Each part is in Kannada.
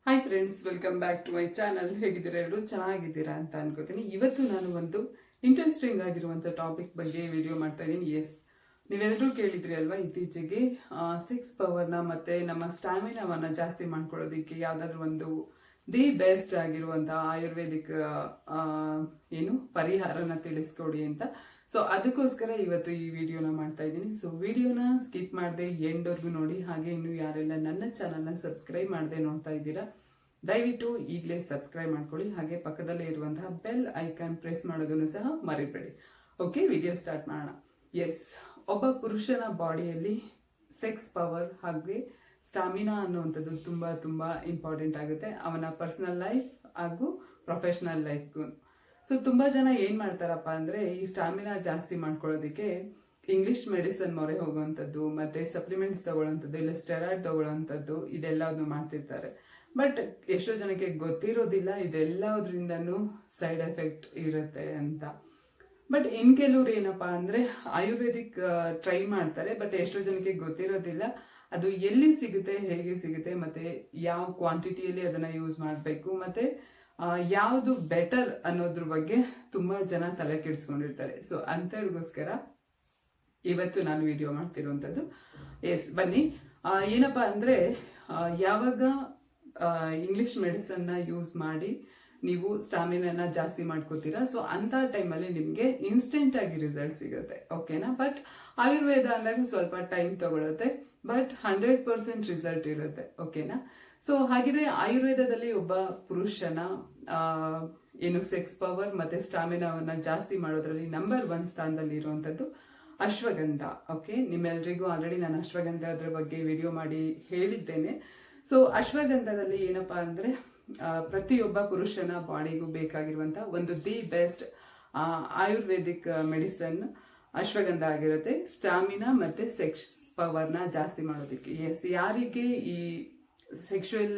Hi friends, welcome back to my channel. ಹೇಗಿದ್ದೀರಾ? ಎಲ್ಲರೂ ಚೆನ್ನಾಗಿದ್ದೀರಾ ಅಂತ ಅನ್ಕೋತೀನಿ. ಇವತ್ತು ನಾನು ಒಂದು ಇಂಟ್ರೆಸ್ಟಿಂಗ್ ಆಗಿರುವಂಥ ಟಾಪಿಕ್ ಬಗ್ಗೆ ವಿಡಿಯೋ ಮಾಡ್ತಾ ಇದ್ದೀನಿ. ನೀವೆಲ್ಲರೂ ಕೇಳಿದ್ರಿ ಅಲ್ವಾ, ಇತ್ತೀಚೆಗೆ ಸಿಕ್ಸ್ ಪವರ್ನ ಮತ್ತೆ ನಮ್ಮ ಸ್ಟ್ಯಾಮಿನಾವನ್ನ ಜಾಸ್ತಿ ಮಾಡ್ಕೊಳ್ಳೋದಿಕ್ಕೆ ಯಾವ್ದಾದ್ರು ಒಂದು ದಿ ಬೆಸ್ಟ್ ಆಗಿರುವಂಥ ಆಯುರ್ವೇದಿಕ್ ಪರಿಹಾರನ ತಿಳಿಸ್ಕೊಡಿ ಅಂತ. ಸೊ ಅದಕ್ಕೋಸ್ಕರ ಇವತ್ತು ಈ ವಿಡಿಯೋನ ಮಾಡ್ತಾ ಇದ್ದೀನಿ. ಸೊ ವಿಡಿಯೋನ ಸ್ಕಿಪ್ ಮಾಡದೆ ಎಂಡ್ವರೆಗೂ ನೋಡಿ. ಹಾಗೆ ಇನ್ನು ಯಾರೆಲ್ಲ ನನ್ನ ಚಾನಲ್ನ ಸಬ್ಸ್ಕ್ರೈಬ್ ಮಾಡದೆ ನೋಡ್ತಾ ಇದ್ದೀರಾ, ದಯವಿಟ್ಟು ಈಗಲೇ ಸಬ್ಸ್ಕ್ರೈಬ್ ಮಾಡ್ಕೊಳ್ಳಿ. ಹಾಗೆ ಪಕ್ಕದಲ್ಲೇ ಇರುವಂತಹ ಬೆಲ್ ಐಕಾನ್ ಪ್ರೆಸ್ ಮಾಡೋದನ್ನು ಸಹ ಮರಿಬೇಡಿ. ಓಕೆ, ವಿಡಿಯೋ ಸ್ಟಾರ್ಟ್ ಮಾಡೋಣ. ಒಬ್ಬ ಪುರುಷನ ಬಾಡಿಯಲ್ಲಿ ಸೆಕ್ಸ್ ಪವರ್ ಹಾಗೆ ಸ್ಟಾಮಿನಾ ಅನ್ನುವಂಥದ್ದು ತುಂಬಾ ತುಂಬಾ ಇಂಪಾರ್ಟೆಂಟ್ ಆಗುತ್ತೆ, ಅವನ ಪರ್ಸನಲ್ ಲೈಫ್ ಹಾಗೂ ಪ್ರೊಫೆಷನಲ್ ಲೈಫ್ಗೂ. ಸೊ ತುಂಬಾ ಜನ ಏನ್ ಮಾಡ್ತಾರಪ್ಪ ಅಂದ್ರೆ, ಈ ಸ್ಟಾಮಿನಾ ಜಾಸ್ತಿ ಮಾಡ್ಕೊಳ್ಳೋದಕ್ಕೆ ಇಂಗ್ಲಿಷ್ ಮೆಡಿಸಿನ್ ಮೊರೆ ಹೋಗುವಂಥದ್ದು, ಮತ್ತೆ ಸಪ್ಲಿಮೆಂಟ್ಸ್ ತಗೊಳ್ಳೋಂಥದ್ದು, ಇಲ್ಲ ಸ್ಟೆರಾಯ್ಡ್ ತಗೊಳ್ಳೋಂಥದ್ದು, ಇದೆಲ್ಲದನ್ನು ಮಾಡ್ತಿರ್ತಾರೆ. ಬಟ್ ಎಷ್ಟೋ ಜನಕ್ಕೆ ಗೊತ್ತಿರೋದಿಲ್ಲ ಇದೆಲ್ಲದ್ರಿಂದನೂ ಸೈಡ್ ಎಫೆಕ್ಟ್ ಇರುತ್ತೆ ಅಂತ. ಬಟ್ ಇನ್ ಕೆಲವ್ರು ಏನಪ್ಪಾ ಅಂದ್ರೆ ಆಯುರ್ವೇದಿಕ್ ಟ್ರೈ ಮಾಡ್ತಾರೆ, ಬಟ್ ಎಷ್ಟೋ ಜನಕ್ಕೆ ಗೊತ್ತಿರೋದಿಲ್ಲ ಅದು ಎಲ್ಲಿ ಸಿಗುತ್ತೆ, ಹೇಗೆ ಸಿಗುತ್ತೆ, ಮತ್ತೆ ಯಾವ ಕ್ವಾಂಟಿಟಿಯಲ್ಲಿ ಅದನ್ನ ಯೂಸ್ ಮಾಡಬೇಕು, ಮತ್ತೆ ಯಾವುದು ಬೆಟರ್ ಅನ್ನೋದ್ರ ಬಗ್ಗೆ ತುಂಬಾ ಜನ ತಲೆ ಕೆಡಿಸ್ಕೊಂಡಿರ್ತಾರೆ. ಸೊ ಅಂತವ್ರಿಗೋಸ್ಕರ ಇವತ್ತು ನಾನು ವಿಡಿಯೋ ಮಾಡ್ತಿರುವಂತದ್ದು. ಬನ್ನಿ. ಏನಪ್ಪಾ ಅಂದ್ರೆ, ಯಾವಾಗ ಇಂಗ್ಲಿಷ್ ಮೆಡಿಸನ್ ನ ಯೂಸ್ ಮಾಡಿ ನೀವು ಸ್ಟಾಮಿನಾನ ಜಾಸ್ತಿ ಮಾಡ್ಕೋತೀರಾ, ಸೊ ಅಂತ ಟೈಮಲ್ಲಿ ನಿಮ್ಗೆ ಇನ್ಸ್ಟೆಂಟ್ ಆಗಿ ರಿಸಲ್ಟ್ ಸಿಗುತ್ತೆ, ಓಕೆನಾ. ಬಟ್ ಆಯುರ್ವೇದ ಅಂದಾಗ ಸ್ವಲ್ಪ ಟೈಮ್ ತಗೊಳುತ್ತೆ, ಬಟ್ 100% ರಿಸಲ್ಟ್ ಇರುತ್ತೆ, ಓಕೆನಾ. ಸೊ ಹಾಗಿದ್ರೆ ಆಯುರ್ವೇದದಲ್ಲಿ ಒಬ್ಬ ಪುರುಷನ ಸೆಕ್ಸ್ ಪವರ್ ಮತ್ತೆ ಸ್ಟಾಮಿನಾವನ್ನ ಜಾಸ್ತಿ ಮಾಡೋದ್ರಲ್ಲಿ ನಂಬರ್ 1 ಸ್ಥಾನದಲ್ಲಿ ಇರುವಂತದ್ದು ಅಶ್ವಗಂಧ. ಓಕೆ, ನಿಮ್ಮೆಲ್ರಿಗೂ ಆಲ್ರೆಡಿ ನಾನು ಅಶ್ವಗಂಧ ಅದ್ರ ಬಗ್ಗೆ ವಿಡಿಯೋ ಮಾಡಿ ಹೇಳಿದ್ದೇನೆ. ಸೊ ಅಶ್ವಗಂಧದಲ್ಲಿ ಏನಪ್ಪಾ ಅಂದ್ರೆ, ಪ್ರತಿಯೊಬ್ಬ ಪುರುಷನ ಬಾಡಿಗೂ ಬೇಕಾಗಿರುವಂತ ಒಂದು the best Ayurvedic medicine ashwagandha ಆಗಿರುತ್ತೆ, ಸ್ಟಾಮಿನಾ ಮತ್ತೆ ಸೆಕ್ಸ್ ಪವರ್ನ ಜಾಸ್ತಿ ಮಾಡೋದಕ್ಕೆ. ಯಾರಿಗೆ ಈ ಸೆಕ್ಷುಯಲ್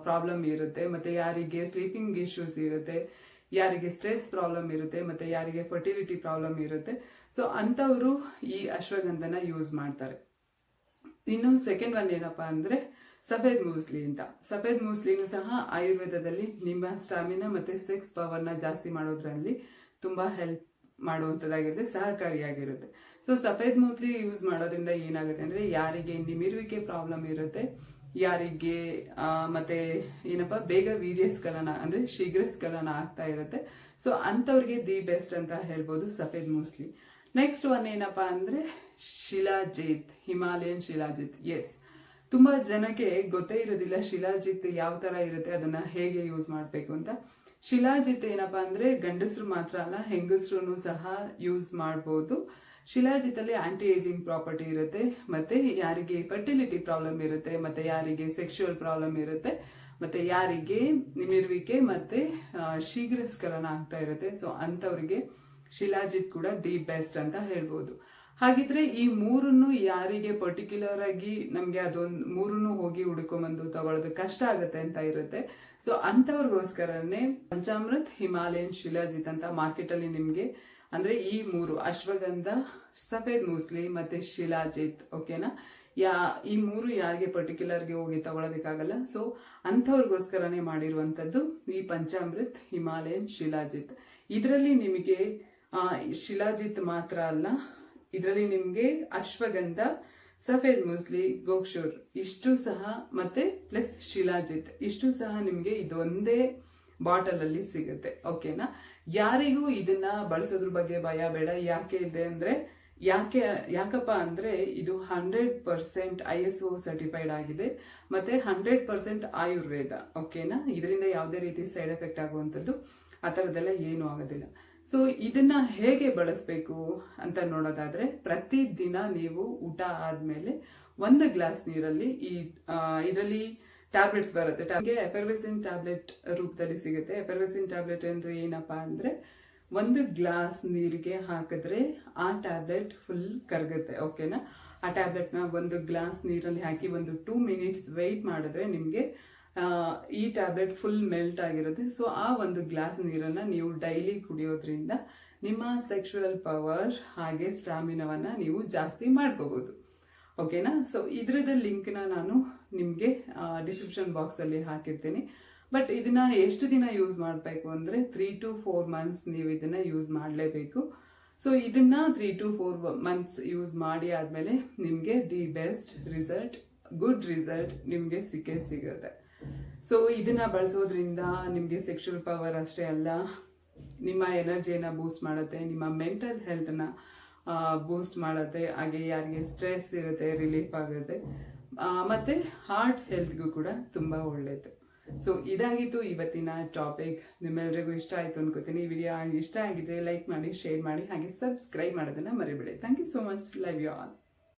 ಪ್ರಾಬ್ಲಮ್ ಇರುತ್ತೆ, ಮತ್ತೆ ಯಾರಿಗೆ ಸ್ಲೀಪಿಂಗ್ ಇಶ್ಯೂಸ್ ಇರುತ್ತೆ, ಯಾರಿಗೆ ಸ್ಟ್ರೆಸ್ ಪ್ರಾಬ್ಲಮ್ ಇರುತ್ತೆ, ಮತ್ತೆ ಯಾರಿಗೆ ಫರ್ಟಿಲಿಟಿ ಪ್ರಾಬ್ಲಮ್ ಇರುತ್ತೆ, ಸೊ ಅಂತವರು ಈ ಅಶ್ವಗಂಧನ ಯೂಸ್ ಮಾಡ್ತಾರೆ. ಇನ್ನು ಸೆಕೆಂಡ್ ಒನ್ ಏನಪ್ಪಾ ಅಂದ್ರೆ ಸಫೇದ್ ಮೂಸ್ಲಿ ಅಂತ. ಸಫೇದ್ ಮೂಸ್ಲಿನೂ ಸಹ ಆಯುರ್ವೇದದಲ್ಲಿ ನಿಮ್ಮ ಸ್ಟಾಮಿನಾ ಮತ್ತೆ ಸೆಕ್ಸ್ ಪವರ್ನ ಜಾಸ್ತಿ ಮಾಡೋದ್ರಲ್ಲಿ ತುಂಬಾ ಹೆಲ್ಪ್ ಮಾಡುವಂತದ್ದಾಗಿರುತ್ತೆ, ಸಹಕಾರಿಯಾಗಿರುತ್ತೆ. ಸೊ ಸಫೇದ್ ಮೂಸ್ಲಿ ಯೂಸ್ ಮಾಡೋದ್ರಿಂದ ಏನಾಗುತ್ತೆ ಅಂದ್ರೆ, ಯಾರಿಗೆ ನಿಮಿರುವಿಕೆ ಪ್ರಾಬ್ಲಮ್ ಇರುತ್ತೆ, ಯಾರಿಗೆ ಮತ್ತೆ ಬೇಗ ವೀರ್ಯಸ್ಖಲನ ಅಂದ್ರೆ ಶೀಘ್ರಸ್ಖಲನ ಆಗ್ತಾ ಇರುತ್ತೆ, ಸೊ ಅಂತವ್ರಿಗೆ ದಿ ಬೆಸ್ಟ್ ಅಂತ ಹೇಳ್ಬೋದು ಸಫೇದ್ ಮೂಸ್ಲಿ. ನೆಕ್ಸ್ಟ್ ಒನ್ ಏನಪ್ಪಾ ಅಂದ್ರೆ ಶಿಲಾಜಿತ್, ಹಿಮಾಲಯನ್ ಶಿಲಾಜಿತ್. ತುಂಬಾ ಜನಕ್ಕೆ ಗೊತ್ತೇ ಇರೋದಿಲ್ಲ ಶಿಲಾಜಿತ್ ಯಾವ ತರ ಇರುತ್ತೆ, ಅದನ್ನ ಹೇಗೆ ಯೂಸ್ ಮಾಡ್ಬೇಕು ಅಂತ. ಶಿಲಾಜಿತ್ ಏನಪ್ಪಾ ಅಂದ್ರೆ ಗಂಡಸರು ಮಾತ್ರ ಅಲ್ಲ, ಹೆಂಗಸರು ಸಹ ಯೂಸ್ ಮಾಡಬಹುದು. ಶಿಲಾಜಿತ್ತಲ್ಲಿ ಆಂಟಿ ಏಜಿಂಗ್ ಪ್ರಾಪರ್ಟಿ ಇರುತ್ತೆ, ಮತ್ತೆ ಯಾರಿಗೆ ಫರ್ಟಿಲಿಟಿ ಪ್ರಾಬ್ಲಮ್ ಇರುತ್ತೆ, ಮತ್ತೆ ಯಾರಿಗೆ ಸೆಕ್ಷುಯಲ್ ಪ್ರಾಬ್ಲಮ್ ಇರುತ್ತೆ, ಮತ್ತೆ ಯಾರಿಗೆ ನಿಮಿರುವಿಕೆ ಮತ್ತೆ ಶೀಘ್ರಸ್ಖಲನ ಆಗ್ತಾ ಇರುತ್ತೆ, ಸೊ ಅಂತವರಿಗೆ ಶಿಲಾಜಿತ್ ಕೂಡ ದಿ ಬೆಸ್ಟ್ ಅಂತ ಹೇಳ್ಬೋದು. ಹಾಗಿದ್ರೆ ಈ ಮೂರನ್ನು ಯಾರಿಗೆ ಪರ್ಟಿಕ್ಯುಲರ್ ಆಗಿ ನಮ್ಗೆ ಅದೊಂದು ಮೂರನ್ನು ಹೋಗಿ ಹುಡ್ಕೊಂಡ್ಬಂದು ತಗೊಳ್ಳೋದು ಕಷ್ಟ ಆಗುತ್ತೆ ಅಂತ ಇರುತ್ತೆ, ಸೊ ಅಂತವ್ರಿಗೋಸ್ಕರನೇ ಪಂಚಾಮೃತ್, ಹಿಮಾಲಯನ್ ಶಿಲಾಜಿತ್ ಅಂತ ಮಾರ್ಕೆಟ್ ಅಲ್ಲಿ ನಿಮ್ಗೆ ಅಂದ್ರೆ ಈ ಮೂರು ಅಶ್ವಗಂಧ, ಸಫೇದ್ ಮೂಸ್ಲಿ ಮತ್ತೆ ಶಿಲಾಜಿತ್, ಓಕೆನಾ. ಈ ಮೂರು ಯಾರಿಗೆ ಪರ್ಟಿಕ್ಯುಲರ್ಗೆ ಹೋಗಿ ತಗೊಳ್ಳೋದಕ್ಕಾಗಲ್ಲ, ಸೊ ಅಂಥವ್ರಿಗೋಸ್ಕರನೇ ಮಾಡಿರುವಂತದ್ದು ಈ ಪಂಚಾಮೃತ್, ಹಿಮಾಲಯನ್ ಶಿಲಾಜಿತ್. ಇದರಲ್ಲಿ ನಿಮಗೆ ಶಿಲಾಜಿತ್ ಮಾತ್ರ ಅಲ್ಲ, ಇದರಲ್ಲಿ ನಿಮ್ಗೆ ಅಶ್ವಗಂಧ, ಸಫೇದ್ ಮೂಸ್ಲಿ, ಗೋಕ್ಷೂರ್ ಇಷ್ಟು ಸಹ ಮತ್ತೆ ಪ್ಲಸ್ ಶಿಲಾಜಿತ್ ಇಷ್ಟು ಸಹ ನಿಮ್ಗೆ ಇದೊಂದೇ ಬಾಟಲ್ ಅಲ್ಲಿ ಸಿಗುತ್ತೆ, ಓಕೆನಾ. ಯಾರಿಗೂ ಇದನ್ನ ಬಳಸೋದ್ರ ಬಗ್ಗೆ ಭಯ ಬೇಡ. ಯಾಕೆ ಇದೆ ಅಂದ್ರೆ, ಯಾಕಪ್ಪ ಅಂದ್ರೆ ಇದು 100% ISO ಸರ್ಟಿಫೈಡ್ ಆಗಿದೆ, ಮತ್ತೆ 100% ಆಯುರ್ವೇದ, ಓಕೆನಾ. ಇದರಿಂದ ಯಾವುದೇ ರೀತಿ ಸೈಡ್ ಎಫೆಕ್ಟ್ ಆಗುವಂಥದ್ದು ಆ ಥರದ್ದೆಲ್ಲ ಏನೂ ಆಗೋದಿಲ್ಲ. ಸೊ ಇದನ್ನ ಹೇಗೆ ಬಳಸಬೇಕು ಅಂತ ನೋಡೋದಾದ್ರೆ, ಪ್ರತಿದಿನ ನೀವು ಊಟ ಆದ್ಮೇಲೆ 1 ಗ್ಲಾಸ್ ನೀರಲ್ಲಿ ಇದರಲ್ಲಿ ಟ್ಯಾಬ್ಲೆಟ್ಸ್ ಬರುತ್ತೆ, ಎಫರ್ವೆಸಿನ್ ಟ್ಯಾಬ್ಲೆಟ್ ರೂಪದಲ್ಲಿ ಸಿಗುತ್ತೆ. ಎಫರ್ವೆಸಿನ್ ಟ್ಯಾಬ್ಲೆಟ್ ಅಂದ್ರೆ ಏನಪ್ಪಾ ಅಂದ್ರೆ, 1 ಗ್ಲಾಸ್ ನೀರಿಗೆ ಹಾಕಿದ್ರೆ ಆ ಟ್ಯಾಬ್ಲೆಟ್ ಫುಲ್ ಕರಗುತ್ತೆ, ಓಕೆನಾ. ಆ ಟ್ಯಾಬ್ಲೆಟ್ ನ 1 ಗ್ಲಾಸ್ ನೀರಲ್ಲಿ ಹಾಕಿ ಒಂದು 2 ಮಿನಿಟ್ಸ್ ವೆಯ್ಟ್ ಮಾಡಿದ್ರೆ ನಿಮ್ಗೆ ಈ ಟ್ಯಾಬ್ಲೆಟ್ ಫುಲ್ ಮೆಲ್ಟ್ ಆಗಿರುತ್ತೆ. ಸೊ ಆ 1 ಗ್ಲಾಸ್ ನೀರನ್ನ ನೀವು ಡೈಲಿ ಕುಡಿಯೋದ್ರಿಂದ ನಿಮ್ಮ ಸೆಕ್ಷುಯಲ್ ಪವರ್ ಹಾಗೆ ಸ್ಟಾಮಿನಾವನ್ನ ನೀವು ಜಾಸ್ತಿ ಮಾಡ್ಕೋಬಹುದು, ಓಕೆನಾ. ಸೊ ಇದ್ರದ ಲಿಂಕ್ನ ನಾನು ನಿಮಗೆ ಡಿಸ್ಕ್ರಿಪ್ಷನ್ ಬಾಕ್ಸಲ್ಲಿ ಹಾಕಿರ್ತೀನಿ. ಬಟ್ ಇದನ್ನ ಎಷ್ಟು ದಿನ ಯೂಸ್ ಮಾಡಬೇಕು ಅಂದರೆ 3 to 4 months ನೀವು ಇದನ್ನ ಯೂಸ್ ಮಾಡಲೇಬೇಕು. ಸೊ ಇದನ್ನ 3 to 4 months ಯೂಸ್ ಮಾಡಿ ಆದಮೇಲೆ ನಿಮಗೆ the best result, good result ನಿಮಗೆ ಸಿಗುತ್ತೆ. ಸೊ ಇದನ್ನ ಬಳಸೋದ್ರಿಂದ ನಿಮಗೆ ಸೆಕ್ಷುವಲ್ ಪವರ್ ಅಷ್ಟೇ ಅಲ್ಲ, ನಿಮ್ಮ ಎನರ್ಜಿಯನ್ನು ಬೂಸ್ಟ್ ಮಾಡುತ್ತೆ, ನಿಮ್ಮ ಮೆಂಟಲ್ ಹೆಲ್ತ್ನ ಬೂಸ್ಟ್ ಮಾಡುತ್ತೆ, ಹಾಗೆ ಯಾರಿಗೆ ಸ್ಟ್ರೆಸ್ ಇರುತ್ತೆ ರಿಲೀಫ್ ಆಗುತ್ತೆ, ಮತ್ತೆ ಹಾರ್ಟ್ ಹೆಲ್ತ್ಗೂ ಕೂಡ ತುಂಬ ಒಳ್ಳೆಯದು. ಸೊ ಇದಾಗಿತ್ತು ಇವತ್ತಿನ ಟಾಪಿಕ್. ನಿಮ್ಮೆಲ್ಲರಿಗೂ ಇಷ್ಟ ಆಯಿತು ಅನ್ಕೋತೀನಿ. ಈ ವಿಡಿಯೋ ಇಷ್ಟ ಆಗಿದ್ರೆ ಲೈಕ್ ಮಾಡಿ, ಶೇರ್ ಮಾಡಿ, ಹಾಗೆ ಸಬ್ಸ್ಕ್ರೈಬ್ ಮಾಡೋದನ್ನ ಮರಿಬೇಡಿ. Thank you so much. Love you all.